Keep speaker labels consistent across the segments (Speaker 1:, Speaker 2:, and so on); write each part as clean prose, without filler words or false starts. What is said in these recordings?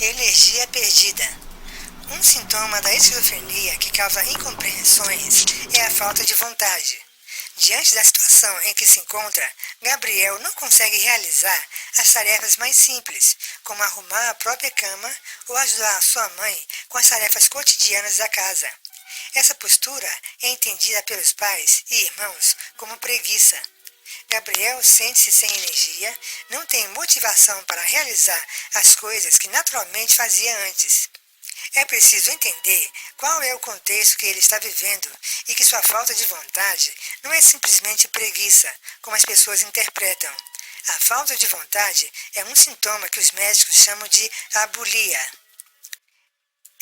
Speaker 1: Energia perdida. Um sintoma da esquizofrenia que causa incompreensões é a falta de vontade. Diante da situação em que se encontra, Gabriel não consegue realizar as tarefas mais simples, como arrumar a própria cama ou ajudar a sua mãe com as tarefas cotidianas da casa. Essa postura é entendida pelos pais e irmãos como preguiça. Gabriel sente-se sem energia, não tem motivação para realizar as coisas que naturalmente fazia antes. É preciso entender qual é o contexto que ele está vivendo e que sua falta de vontade não é simplesmente preguiça, como as pessoas interpretam. A falta de vontade é um sintoma que os médicos chamam de abulia.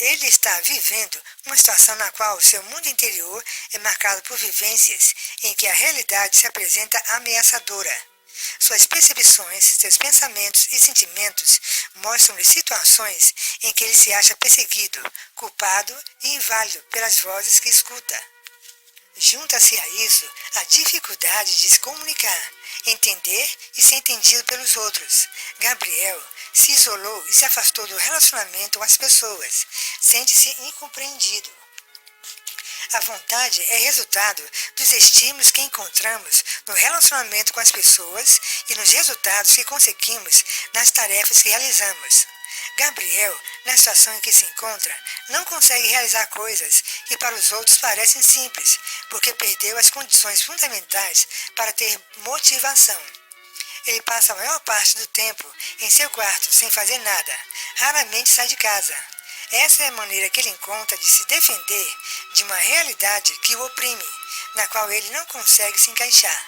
Speaker 1: Ele está vivendo uma situação na qual o seu mundo interior é marcado por vivências em que a realidade se apresenta ameaçadora. Suas percepções, seus pensamentos e sentimentos mostram-lhe situações em que ele se acha perseguido, culpado e inválido pelas vozes que escuta. Junta-se a isso a dificuldade de se comunicar, entender e ser entendido pelos outros. Gabriel se isolou e se afastou do relacionamento com as pessoas. Sente-se incompreendido. A vontade é resultado dos estímulos que encontramos no relacionamento com as pessoas e nos resultados que conseguimos nas tarefas que realizamos. Gabriel, na situação em que se encontra, não consegue realizar coisas que para os outros parecem simples, porque perdeu as condições fundamentais para ter motivação. Ele passa a maior parte do tempo em seu quarto sem fazer nada, raramente sai de casa. Essa é a maneira que ele encontra de se defender de uma realidade que o oprime, na qual ele não consegue se encaixar.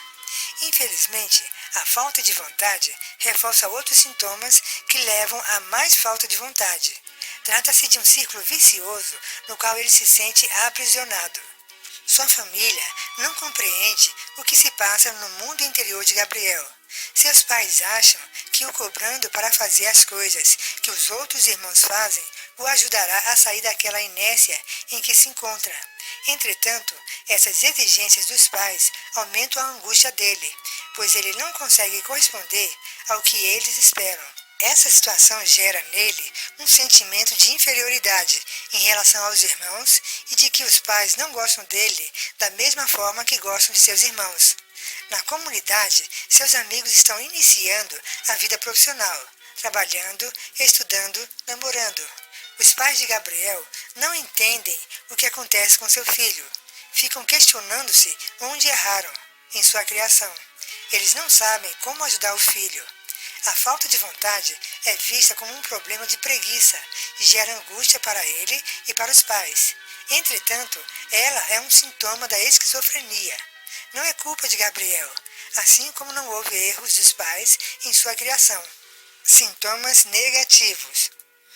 Speaker 1: Infelizmente, a falta de vontade reforça outros sintomas que levam a mais falta de vontade. Trata-se de um círculo vicioso no qual ele se sente aprisionado. Sua família não compreende o que se passa no mundo interior de Gabriel. Seus pais acham que o cobrando para fazer as coisas que os outros irmãos fazem o ajudará a sair daquela inércia em que se encontra. Entretanto, essas exigências dos pais aumentam a angústia dele, pois ele não consegue corresponder ao que eles esperam. Essa situação gera nele um sentimento de inferioridade em relação aos irmãos e de que os pais não gostam dele da mesma forma que gostam de seus irmãos. Na comunidade, seus amigos estão iniciando a vida profissional, trabalhando, estudando, namorando. Os pais de Gabriel não entendem o que acontece com seu filho. Ficam questionando-se onde erraram em sua criação. Eles não sabem como ajudar o filho. A falta de vontade é vista como um problema de preguiça e gera angústia para ele e para os pais. Entretanto, ela é um sintoma da esquizofrenia. Não é culpa de Gabriel, assim como não houve erros dos pais em sua criação. Sintomas negativos.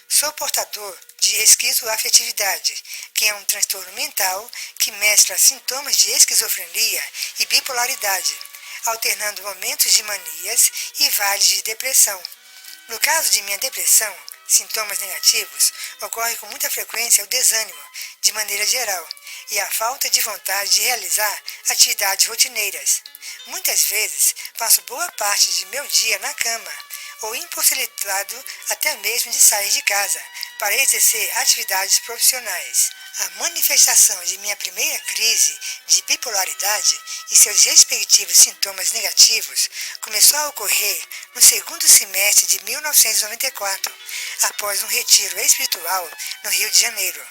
Speaker 1: Sou portador de esquizoafetividade, que é um transtorno mental que mescla sintomas de esquizofrenia e bipolaridade, alternando momentos de manias e vales de depressão. No caso de minha depressão, sintomas negativos, ocorre com muita frequência o desânimo, de maneira geral, e a falta de vontade de realizar atividades rotineiras. Muitas vezes, passo boa parte de meu dia na cama, ou impossibilitado até mesmo de sair de casa para exercer atividades profissionais. A manifestação de minha primeira crise de bipolaridade e seus respectivos sintomas negativos começou a ocorrer no segundo semestre de 1994, após um retiro espiritual no Rio de Janeiro.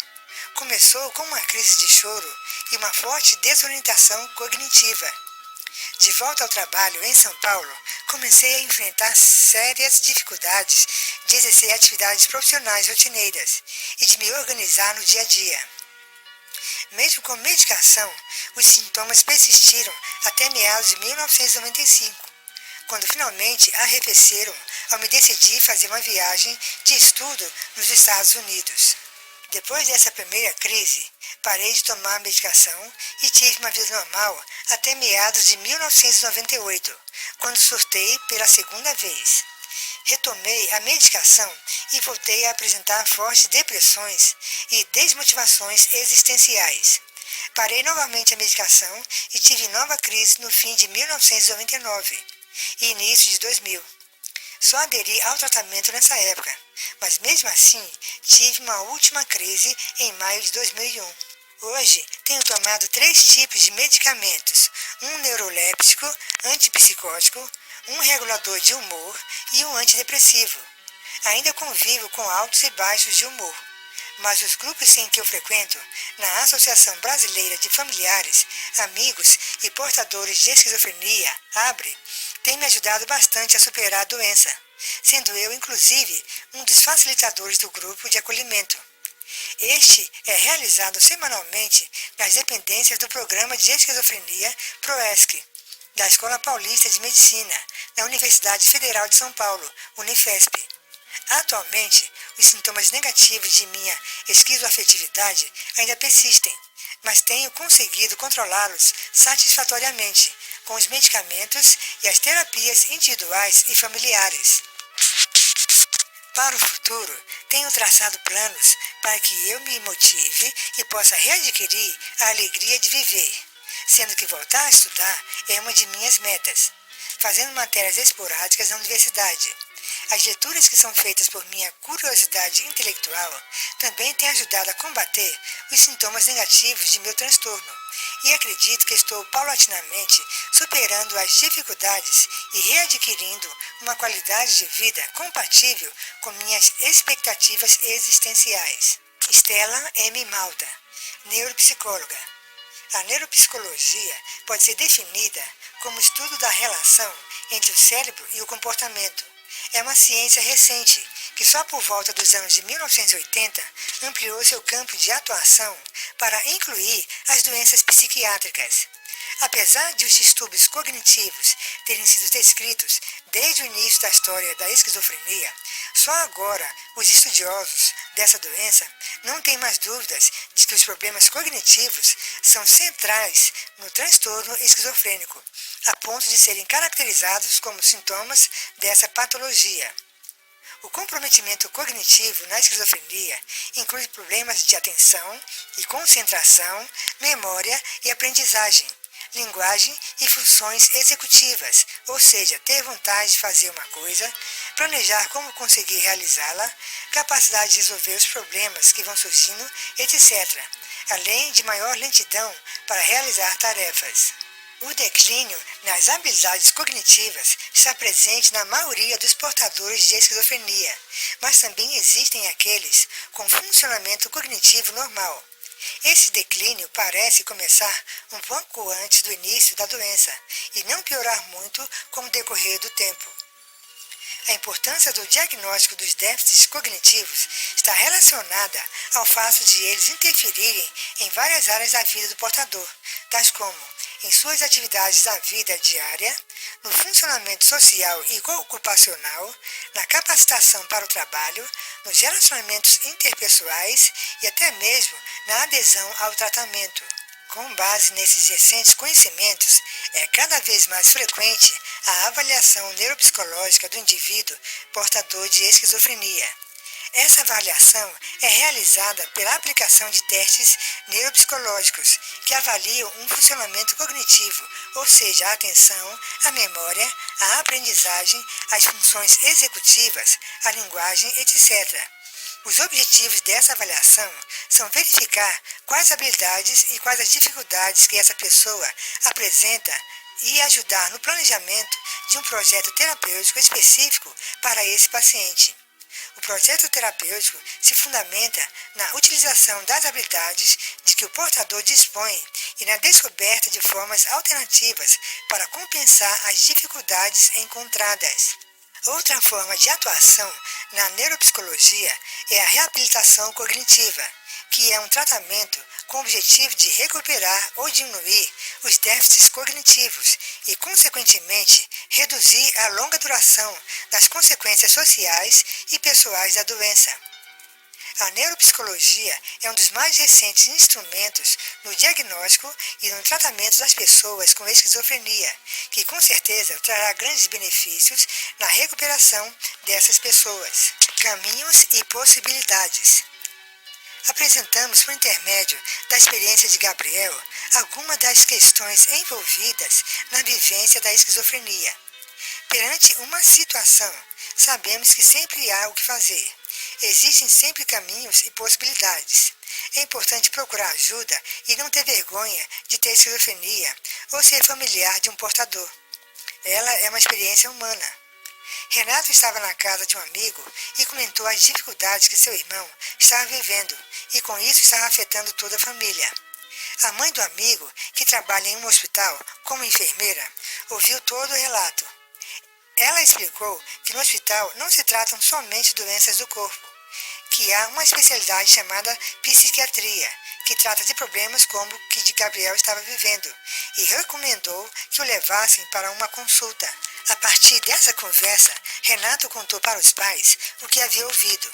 Speaker 1: Começou com uma crise de choro e uma forte desorientação cognitiva. De volta ao trabalho em São Paulo, comecei a enfrentar sérias dificuldades de exercer atividades profissionais rotineiras e de me organizar no dia a dia. Mesmo com medicação, os sintomas persistiram até meados de 1995, quando finalmente arrefeceram ao me decidir fazer uma viagem de estudo nos Estados Unidos. Depois dessa primeira crise, parei de tomar medicação e tive uma vida normal até meados de 1998, quando surtei pela segunda vez. Retomei a medicação e voltei a apresentar fortes depressões e desmotivações existenciais. Parei novamente a medicação e tive nova crise no fim de 1999 e início de 2000. Só aderi ao tratamento nessa época, mas mesmo assim tive uma última crise em maio de 2001. Hoje tenho tomado 3 tipos de medicamentos, um neuroléptico, antipsicótico, um regulador de humor e um antidepressivo. Ainda convivo com altos e baixos de humor, mas os grupos em que eu frequento, na Associação Brasileira de Familiares, Amigos e Portadores de Esquizofrenia, ABRE, têm me ajudado bastante a superar a doença, sendo eu, inclusive, um dos facilitadores do grupo de acolhimento. Este é realizado semanalmente nas dependências do Programa de Esquizofrenia PROESC, da Escola Paulista de Medicina, na Universidade Federal de São Paulo, Unifesp. Atualmente, os sintomas negativos de minha esquizoafetividade ainda persistem, mas tenho conseguido controlá-los satisfatoriamente com os medicamentos e as terapias individuais e familiares. Para o futuro, tenho traçado planos para que eu me motive e possa readquirir a alegria de viver, sendo que voltar a estudar é uma de minhas metas, fazendo matérias esporádicas na universidade. As leituras que são feitas por minha curiosidade intelectual também têm ajudado a combater os sintomas negativos de meu transtorno, e acredito que estou paulatinamente superando as dificuldades e readquirindo uma qualidade de vida compatível com minhas expectativas existenciais. Stella M. Malta, neuropsicóloga. A neuropsicologia pode ser definida como estudo da relação entre o cérebro e o comportamento. É uma ciência recente que só por volta dos anos de 1980 ampliou seu campo de atuação para incluir as doenças psiquiátricas. Apesar de os distúrbios cognitivos terem sido descritos desde o início da história da esquizofrenia, só agora os estudiosos dessa doença não têm mais dúvidas de que os problemas cognitivos são centrais no transtorno esquizofrênico, a ponto de serem caracterizados como sintomas dessa patologia. O comprometimento cognitivo na esquizofrenia inclui problemas de atenção e concentração, memória e aprendizagem, linguagem e funções executivas, ou seja, ter vontade de fazer uma coisa, planejar como conseguir realizá-la, capacidade de resolver os problemas que vão surgindo, etc., além de maior lentidão para realizar tarefas. O declínio nas habilidades cognitivas está presente na maioria dos portadores de esquizofrenia, mas também existem aqueles com funcionamento cognitivo normal. Esse declínio parece começar um pouco antes do início da doença e não piorar muito com o decorrer do tempo. A importância do diagnóstico dos déficits cognitivos está relacionada ao fato de eles interferirem em várias áreas da vida do portador, tais como em suas atividades da vida diária, no funcionamento social e ocupacional, na capacitação para o trabalho, nos relacionamentos interpessoais e até mesmo na adesão ao tratamento. Com base nesses recentes conhecimentos, é cada vez mais frequente a avaliação neuropsicológica do indivíduo portador de esquizofrenia. Essa avaliação é realizada pela aplicação de testes neuropsicológicos que avaliam um funcionamento cognitivo, ou seja, a atenção, a memória, a aprendizagem, as funções executivas, a linguagem, etc. Os objetivos dessa avaliação são verificar quais habilidades e quais as dificuldades que essa pessoa apresenta e ajudar no planejamento de um projeto terapêutico específico para esse paciente. O projeto terapêutico se fundamenta na utilização das habilidades de que o portador dispõe e na descoberta de formas alternativas para compensar as dificuldades encontradas. Outra forma de atuação na neuropsicologia é a reabilitação cognitiva, que é um tratamento com o objetivo de recuperar ou diminuir os déficits cognitivos e, consequentemente, reduzir a longa duração das consequências sociais e pessoais da doença. A neuropsicologia é um dos mais recentes instrumentos no diagnóstico e no tratamento das pessoas com esquizofrenia, que com certeza trará grandes benefícios na recuperação dessas pessoas. Caminhos e possibilidades. Apresentamos, por intermédio da experiência de Gabriel, algumas das questões envolvidas na vivência da esquizofrenia. Perante uma situação Sabemos que sempre há o que fazer. Existem sempre caminhos e possibilidades. É importante procurar ajuda e não ter vergonha de ter esquizofrenia ou ser familiar de um portador. Ela é uma experiência humana. Renato estava na casa de um amigo e comentou as dificuldades que seu irmão estava vivendo e com isso estava afetando toda a família. A mãe do amigo, que trabalha em um hospital como enfermeira, ouviu todo o relato. Ela explicou que no hospital não se tratam somente doenças do corpo, que há uma especialidade chamada psiquiatria, que trata de problemas como o que Gabriel estava vivendo, e recomendou que o levassem para uma consulta. A partir dessa conversa, Renato contou para os pais o que havia ouvido.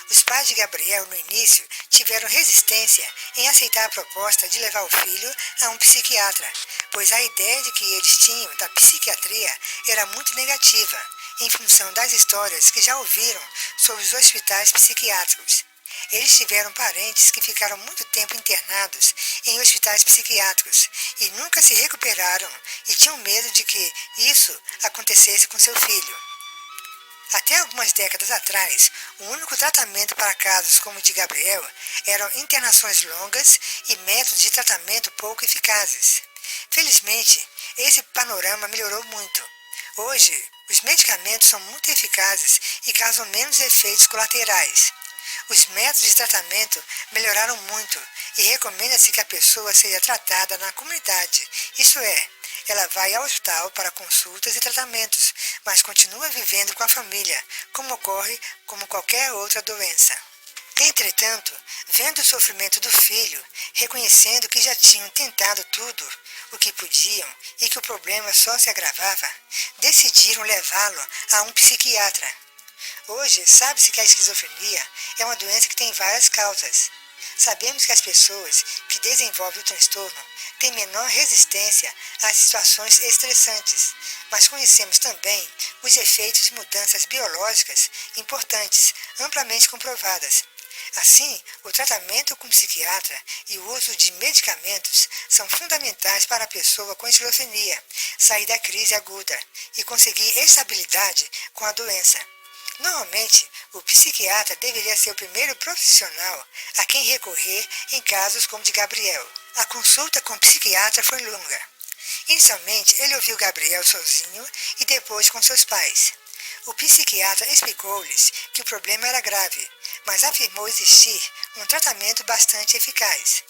Speaker 1: Os pais de Gabriel, no início, tiveram resistência em aceitar a proposta de levar o filho a um psiquiatra, pois a ideia de que eles tinham da psiquiatria era muito negativa, em função das histórias que já ouviram sobre os hospitais psiquiátricos. Eles tiveram parentes que ficaram muito tempo internados em hospitais psiquiátricos e nunca se recuperaram e tinham medo de que isso acontecesse com seu filho. Até algumas décadas atrás, o único tratamento para casos como o de Gabriel eram internações longas e métodos de tratamento pouco eficazes. Felizmente, esse panorama melhorou muito. Hoje, os medicamentos são muito eficazes e causam menos efeitos colaterais. Os métodos de tratamento melhoraram muito e recomenda-se que a pessoa seja tratada na comunidade, isto é, ela vai ao hospital para consultas e tratamentos, mas continua vivendo com a família, como ocorre com qualquer outra doença. Entretanto, vendo o sofrimento do filho, reconhecendo que já tinham tentado tudo o que podiam e que o problema só se agravava, decidiram levá-lo a um psiquiatra. Hoje, sabe-se que a esquizofrenia é uma doença que tem várias causas. Sabemos que as pessoas que desenvolvem o transtorno têm menor resistência a situações estressantes, mas conhecemos também os efeitos de mudanças biológicas importantes, amplamente comprovadas. Assim, o tratamento com psiquiatra e o uso de medicamentos são fundamentais para a pessoa com esquizofrenia sair da crise aguda e conseguir estabilidade com a doença. Normalmente, o psiquiatra deveria ser o primeiro profissional a quem recorrer em casos como o de Gabriel. A consulta com o psiquiatra foi longa. Inicialmente, ele ouviu Gabriel sozinho e depois com seus pais. O psiquiatra explicou-lhes que o problema era grave, mas afirmou existir um tratamento bastante eficaz.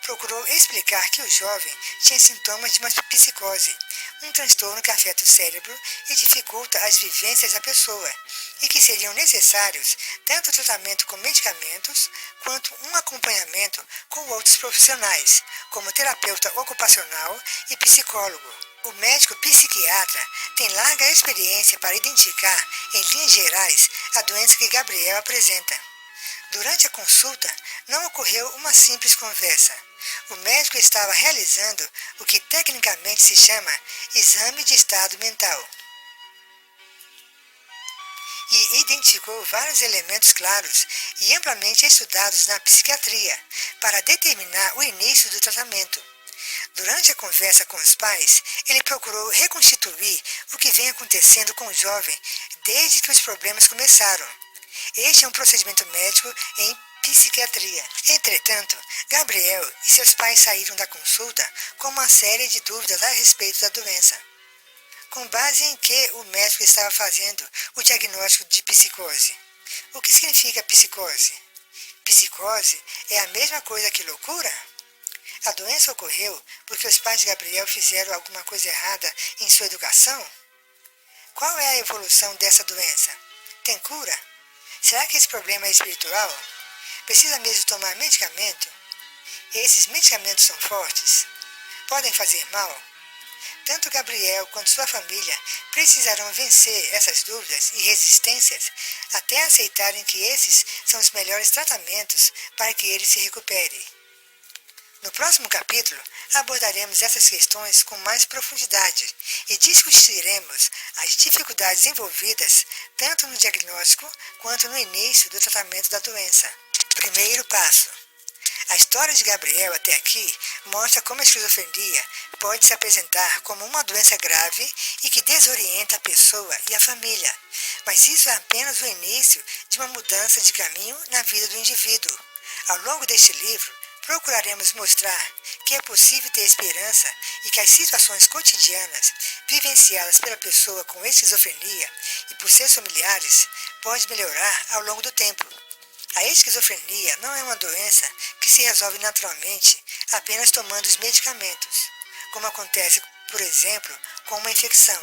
Speaker 1: Procurou explicar que o jovem tinha sintomas de uma psicose, um transtorno que afeta o cérebro e dificulta as vivências da pessoa, e que seriam necessários tanto o tratamento com medicamentos quanto um acompanhamento com outros profissionais, como terapeuta ocupacional e psicólogo. O médico psiquiatra tem larga experiência para identificar, em linhas gerais, a doença que Gabriel apresenta. Durante a consulta, não ocorreu uma simples conversa. O médico estava realizando o que tecnicamente se chama exame de estado mental e identificou vários elementos claros e amplamente estudados na psiquiatria para determinar o início do tratamento. Durante a conversa com os pais, ele procurou reconstituir o que vem acontecendo com o jovem desde que os problemas começaram. Este é um procedimento médico em psiquiatria. Entretanto, Gabriel e seus pais saíram da consulta com uma série de dúvidas a respeito da doença. Com base em que o médico estava fazendo o diagnóstico de psicose? O que significa psicose? Psicose é a mesma coisa que loucura? A doença ocorreu porque os pais de Gabriel fizeram alguma coisa errada em sua educação? Qual é a evolução dessa doença? Tem cura? Será que esse problema é espiritual? Precisa mesmo tomar medicamento? Esses medicamentos são fortes? Podem fazer mal? Tanto Gabriel quanto sua família precisarão vencer essas dúvidas e resistências até aceitarem que esses são os melhores tratamentos para que ele se recupere. No próximo capítulo, abordaremos essas questões com mais profundidade e discutiremos as dificuldades envolvidas tanto no diagnóstico quanto no início do tratamento da doença. Primeiro passo. A história de Gabriel até aqui mostra como a esquizofrenia pode se apresentar como uma doença grave e que desorienta a pessoa e a família, mas isso é apenas o início de uma mudança de caminho na vida do indivíduo. Ao longo deste livro, procuraremos mostrar que é possível ter esperança e que as situações cotidianas vivenciadas pela pessoa com esquizofrenia e por seus familiares pode melhorar ao longo do tempo. A esquizofrenia não é uma doença que se resolve naturalmente apenas tomando os medicamentos, como acontece, por exemplo, com uma infecção.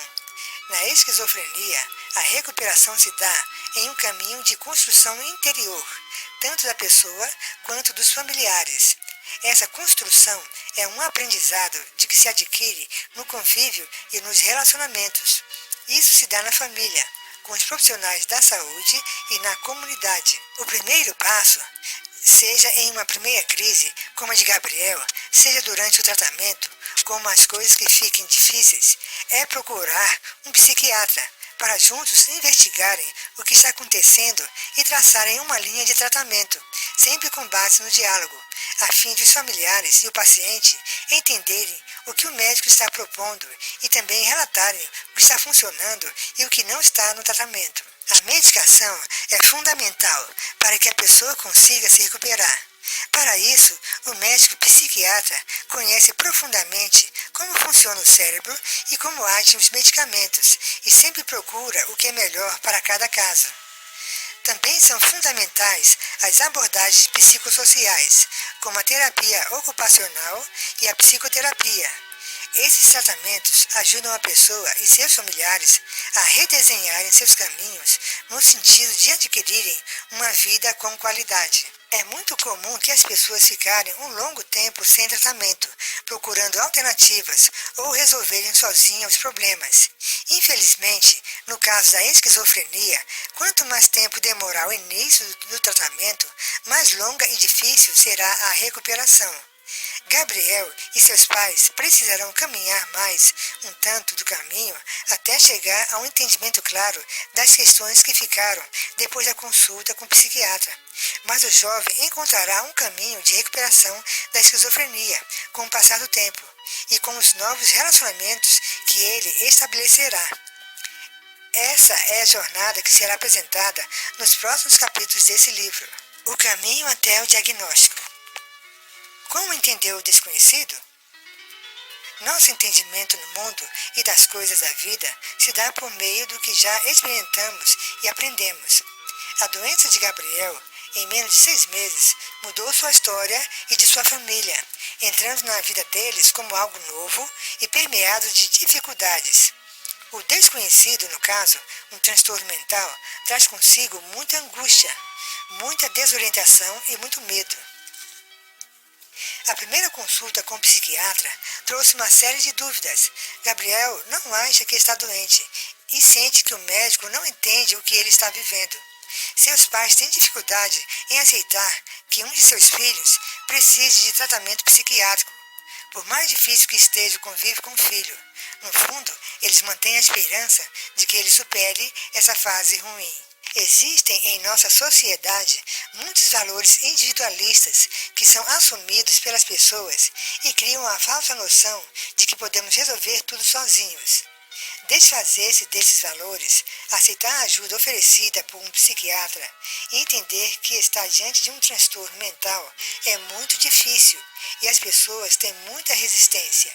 Speaker 1: Na esquizofrenia, a recuperação se dá em um caminho de construção interior, tanto da pessoa quanto dos familiares. Essa construção é um aprendizado de que se adquire no convívio e nos relacionamentos. Isso se dá na família, com os profissionais da saúde e na comunidade. O primeiro passo, seja em uma primeira crise, como a de Gabriel, seja durante o tratamento, como as coisas que fiquem difíceis, é procurar um psiquiatra para juntos investigarem o que está acontecendo e traçarem uma linha de tratamento, sempre com base no diálogo, a fim de os familiares e o paciente entenderem o que o médico está propondo e também relatarem o que está funcionando e o que não está no tratamento. A medicação é fundamental para que a pessoa consiga se recuperar. Para isso, o médico psiquiatra conhece profundamente como funciona o cérebro e como agem os medicamentos e sempre procura o que é melhor para cada caso. Também são fundamentais as abordagens psicossociais, como a terapia ocupacional e a psicoterapia. Esses tratamentos ajudam a pessoa e seus familiares a redesenharem seus caminhos no sentido de adquirirem uma vida com qualidade. É muito comum que as pessoas ficarem um longo tempo sem tratamento, procurando alternativas ou resolverem sozinhas os problemas. Infelizmente, no caso da esquizofrenia, quanto mais tempo demorar o início do tratamento, mais longa e difícil será a recuperação. Gabriel e seus pais precisarão caminhar mais um tanto do caminho até chegar a um entendimento claro das questões que ficaram depois da consulta com o psiquiatra. Mas o jovem encontrará um caminho de recuperação da esquizofrenia com o passar do tempo e com os novos relacionamentos que ele estabelecerá. Essa é a jornada que será apresentada nos próximos capítulos desse livro. O caminho até o diagnóstico. Como entender o desconhecido? Nosso entendimento no mundo e das coisas da vida se dá por meio do que já experimentamos e aprendemos. A doença de Gabriel, em menos de 6 meses, mudou sua história e de sua família, entrando na vida deles como algo novo e permeado de dificuldades. O desconhecido, no caso, um transtorno mental, traz consigo muita angústia, muita desorientação e muito medo. A primeira consulta com o psiquiatra trouxe uma série de dúvidas. Gabriel não acha que está doente e sente que o médico não entende o que ele está vivendo. Seus pais têm dificuldade em aceitar que um de seus filhos precise de tratamento psiquiátrico, por mais difícil que esteja o convívio com o filho. No fundo, eles mantêm a esperança de que ele supere essa fase ruim. Existem em nossa sociedade muitos valores individualistas que são assumidos pelas pessoas e criam a falsa noção de que podemos resolver tudo sozinhos. Desfazer-se desses valores, aceitar a ajuda oferecida por um psiquiatra e entender que está diante de um transtorno mental é muito difícil e as pessoas têm muita resistência.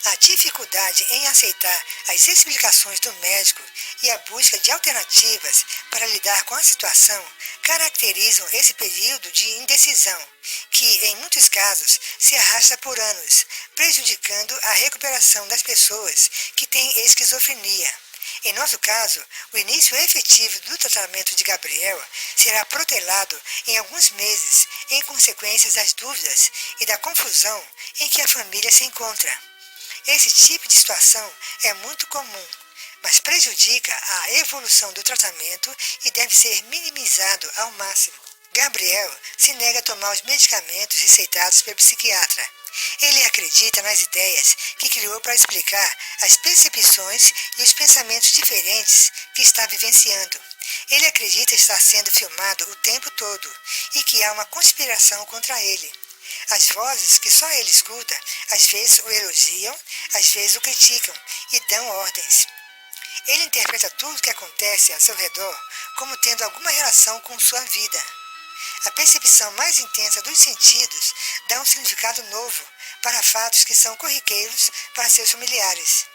Speaker 1: A dificuldade em aceitar as explicações do médico e a busca de alternativas para lidar com a situação caracterizam esse período de indecisão, que, em muitos casos, se arrasta por anos, prejudicando a recuperação das pessoas que têm esquizofrenia. Em nosso caso, o início efetivo do tratamento de Gabriel será protelado em alguns meses, em consequência das dúvidas e da confusão em que a família se encontra. Esse tipo de situação é muito comum, mas prejudica a evolução do tratamento e deve ser minimizado ao máximo. Gabriel se nega a tomar os medicamentos receitados pelo psiquiatra. Ele acredita nas ideias que criou para explicar as percepções e os pensamentos diferentes que está vivenciando. Ele acredita estar sendo filmado o tempo todo e que há uma conspiração contra ele. As vozes que só ele escuta, às vezes o elogiam, às vezes o criticam e dão ordens. Ele interpreta tudo o que acontece ao seu redor como tendo alguma relação com sua vida. A percepção mais intensa dos sentidos dá um significado novo para fatos que são corriqueiros para seus familiares.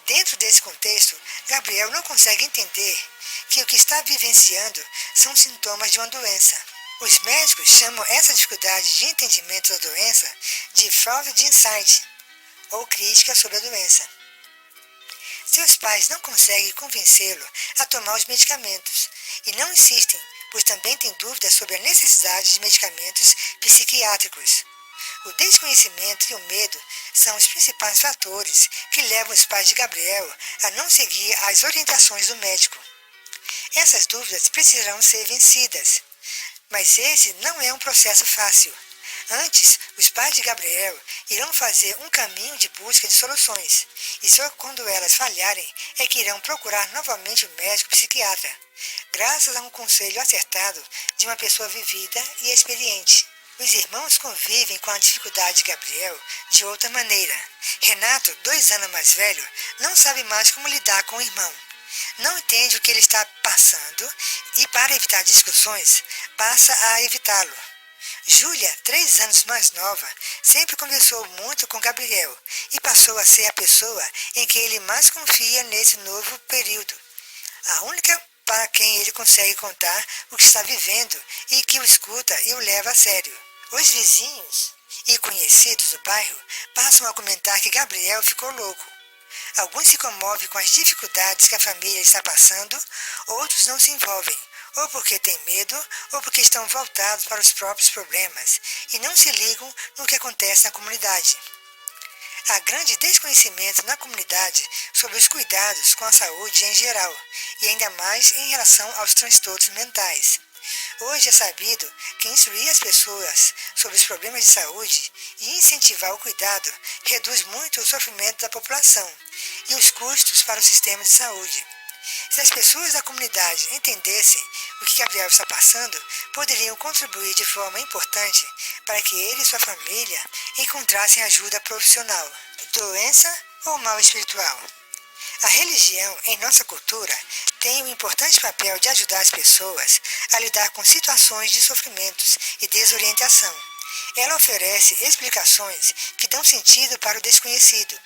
Speaker 1: Dentro desse contexto, Gabriel não consegue entender que o que está vivenciando são sintomas de uma doença. Os médicos chamam essa dificuldade de entendimento da doença de falta de insight, ou crítica sobre a doença. Seus pais não conseguem convencê-lo a tomar os medicamentos e não insistem, pois também têm dúvidas sobre a necessidade de medicamentos psiquiátricos. O desconhecimento e o medo são os principais fatores que levam os pais de Gabriel a não seguir as orientações do médico. Essas dúvidas precisarão ser vencidas, mas esse não é um processo fácil. Antes, os pais de Gabriel irão fazer um caminho de busca de soluções, e só quando elas falharem é que irão procurar novamente o médico psiquiatra, graças a um conselho acertado de uma pessoa vivida e experiente. Os irmãos convivem com a dificuldade de Gabriel de outra maneira. Renato, 2 anos mais velho, não sabe mais como lidar com o irmão. Não entende o que ele está passando e, para evitar discussões, passa a evitá-lo. Júlia, 3 anos mais nova, sempre conversou muito com Gabriel e passou a ser a pessoa em que ele mais confia nesse novo período. A única para quem ele consegue contar o que está vivendo e que o escuta e o leva a sério. Os vizinhos e conhecidos do bairro passam a comentar que Gabriel ficou louco. Alguns se comovem com as dificuldades que a família está passando, outros não se envolvem, ou porque têm medo, ou porque estão voltados para os próprios problemas e não se ligam no que acontece na comunidade. Há grande desconhecimento na comunidade sobre os cuidados com a saúde em geral, e ainda mais em relação aos transtornos mentais. Hoje é sabido que instruir as pessoas sobre os problemas de saúde e incentivar o cuidado reduz muito o sofrimento da população e os custos para o sistema de saúde. Se as pessoas da comunidade entendessem o que Gabriel está passando, poderiam contribuir de forma importante para que ele e sua família encontrassem ajuda profissional. Doença ou mal espiritual? A religião, em nossa cultura, tem um importante papel de ajudar as pessoas a lidar com situações de sofrimentos e desorientação. Ela oferece explicações que dão sentido para o desconhecido.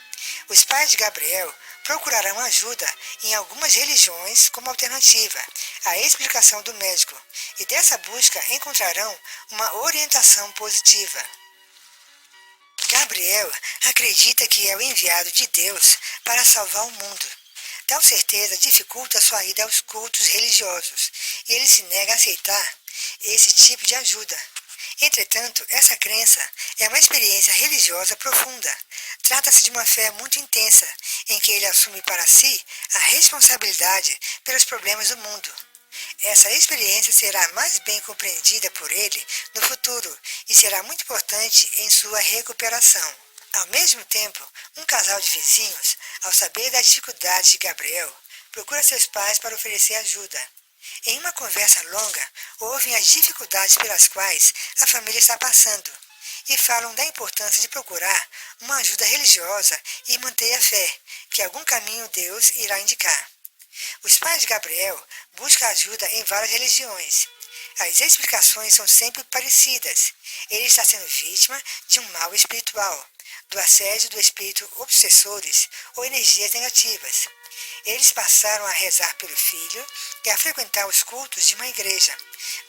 Speaker 1: Os pais de Gabriel procurarão ajuda em algumas religiões como alternativa à explicação do médico, e dessa busca encontrarão uma orientação positiva. Gabriel acredita que é o enviado de Deus para salvar o mundo. Tal certeza dificulta sua ida aos cultos religiosos e ele se nega a aceitar esse tipo de ajuda. Entretanto, essa crença é uma experiência religiosa profunda. Trata-se de uma fé muito intensa, em que ele assume para si a responsabilidade pelos problemas do mundo. Essa experiência será mais bem compreendida por ele no futuro e será muito importante em sua recuperação. Ao mesmo tempo, um casal de vizinhos, ao saber das dificuldades de Gabriel, procura seus pais para oferecer ajuda. Em uma conversa longa, ouvem as dificuldades pelas quais a família está passando e falam da importância de procurar uma ajuda religiosa e manter a fé, que algum caminho Deus irá indicar. Os pais de Gabriel buscam ajuda em várias religiões. As explicações são sempre parecidas. Ele está sendo vítima de um mal espiritual, do assédio do espírito obsessores ou energias negativas. Eles passaram a rezar pelo filho e a frequentar os cultos de uma igreja.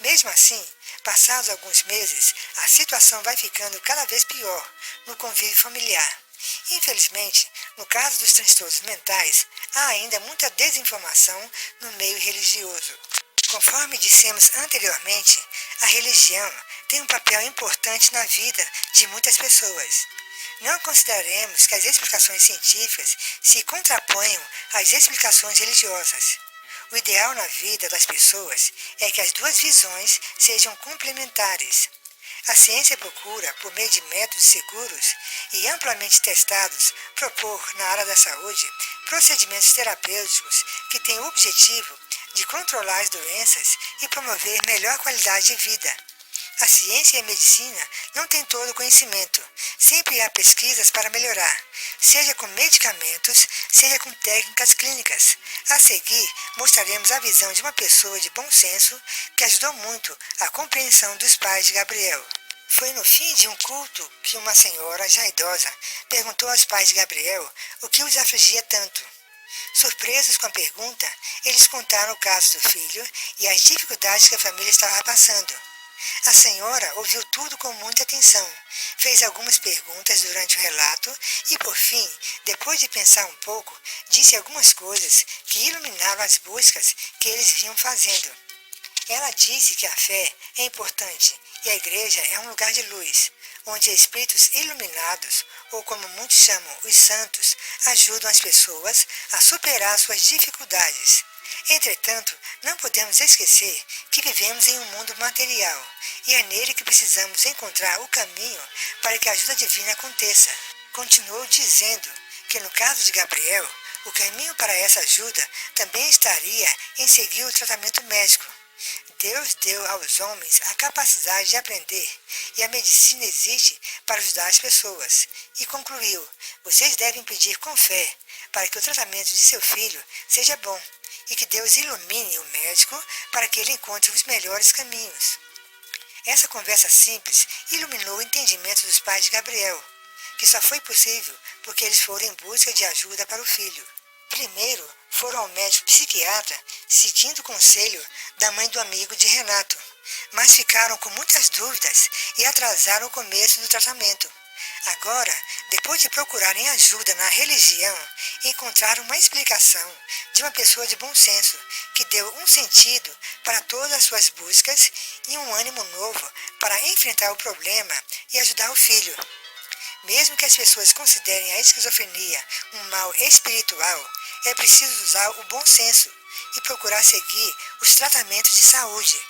Speaker 1: Mesmo assim, passados alguns meses, a situação vai ficando cada vez pior no convívio familiar. Infelizmente, no caso dos transtornos mentais, há ainda muita desinformação no meio religioso. Conforme dissemos anteriormente, a religião tem um papel importante na vida de muitas pessoas. Não consideremos que as explicações científicas se contraponham às explicações religiosas. O ideal na vida das pessoas é que as duas visões sejam complementares. A ciência procura, por meio de métodos seguros e amplamente testados, propor, na área da saúde, procedimentos terapêuticos que têm o objetivo de controlar as doenças e promover melhor qualidade de vida. A ciência e a medicina não têm todo o conhecimento. Sempre há pesquisas para melhorar, seja com medicamentos, seja com técnicas clínicas. A seguir, mostraremos a visão de uma pessoa de bom senso que ajudou muito a compreensão dos pais de Gabriel. Foi no fim de um culto que uma senhora já idosa perguntou aos pais de Gabriel o que os afligia tanto. Surpresos com a pergunta, eles contaram o caso do filho e as dificuldades que a família estava passando. A senhora ouviu tudo com muita atenção, fez algumas perguntas durante o relato e, por fim, depois de pensar um pouco, disse algumas coisas que iluminaram as buscas que eles vinham fazendo. Ela disse que a fé é importante e a igreja é um lugar de luz, onde espíritos iluminados, ou como muitos chamam os santos, ajudam as pessoas a superar suas dificuldades. Entretanto, não podemos esquecer que vivemos em um mundo material e é nele que precisamos encontrar o caminho para que a ajuda divina aconteça. Continuou dizendo que no caso de Gabriel, o caminho para essa ajuda também estaria em seguir o tratamento médico. Deus deu aos homens a capacidade de aprender e a medicina existe para ajudar as pessoas. E concluiu, vocês devem pedir com fé para que o tratamento de seu filho seja bom e que Deus ilumine o médico para que ele encontre os melhores caminhos. Essa conversa simples iluminou o entendimento dos pais de Gabriel, que só foi possível porque eles foram em busca de ajuda para o filho. Primeiro, foram ao médico psiquiatra seguindo o conselho da mãe do amigo de Renato, mas ficaram com muitas dúvidas e atrasaram o começo do tratamento. Agora, depois de procurarem ajuda na religião, encontraram uma explicação de uma pessoa de bom senso que deu um sentido para todas as suas buscas e um ânimo novo para enfrentar o problema e ajudar o filho. Mesmo que as pessoas considerem a esquizofrenia um mal espiritual, é preciso usar o bom senso e procurar seguir os tratamentos de saúde,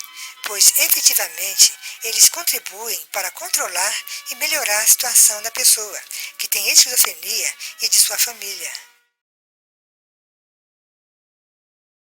Speaker 1: pois efetivamente eles contribuem para controlar e melhorar a situação da pessoa que tem esquizofrenia e de sua família.